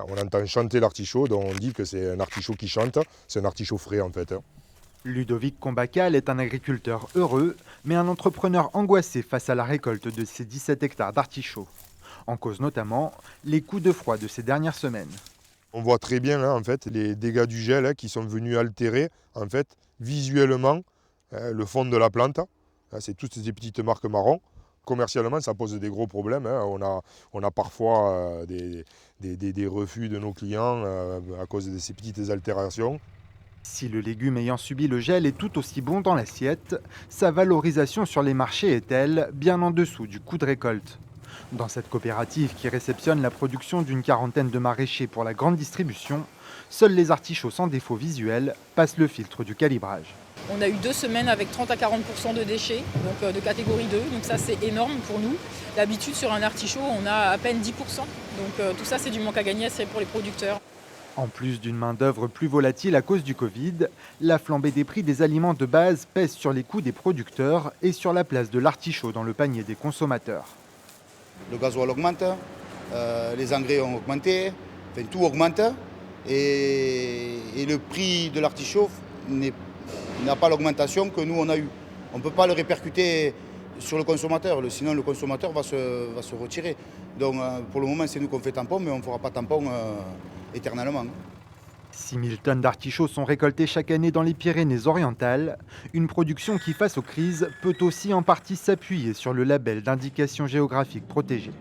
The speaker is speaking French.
On entend chanter l'artichaut, donc on dit que c'est un artichaut qui chante, c'est un artichaut frais en fait. Ludovic Combacal est un agriculteur heureux, mais un entrepreneur angoissé face à la récolte de ses 17 hectares d'artichauts. En cause notamment les coups de froid de ces dernières semaines. On voit très bien en fait, les dégâts du gel qui sont venus altérer en fait, visuellement le fond de la plante. C'est toutes ces petites marques marron. Commercialement, ça pose des gros problèmes. On a parfois des refus de nos clients à cause de ces petites altérations. Si le légume ayant subi le gel est tout aussi bon dans l'assiette, sa valorisation sur les marchés est, elle, bien en dessous du coût de récolte. Dans cette coopérative qui réceptionne la production d'une quarantaine de maraîchers pour la grande distribution, seuls les artichauts sans défaut visuel passent le filtre du calibrage. On a eu 2 semaines avec 30 à 40% de déchets, donc de catégorie 2, donc ça c'est énorme pour nous. D'habitude sur un artichaut on a à peine 10%, donc tout ça c'est du manque à gagner c'est pour les producteurs. En plus d'une main-d'œuvre plus volatile à cause du Covid, la flambée des prix des aliments de base pèse sur les coûts des producteurs et sur la place de l'artichaut dans le panier des consommateurs. Le gasoil augmente, les engrais ont augmenté, enfin, tout augmente et le prix de l'artichaut n'a pas l'augmentation que nous on a eue. On ne peut pas le répercuter sur le consommateur, sinon le consommateur va se retirer. Donc pour le moment c'est nous qu'on fait tampon, mais on ne fera pas tampon éternellement. 6 000 tonnes d'artichauts sont récoltées chaque année dans les Pyrénées-Orientales, une production qui, face aux crises, peut aussi en partie s'appuyer sur le label d'indication géographique protégée.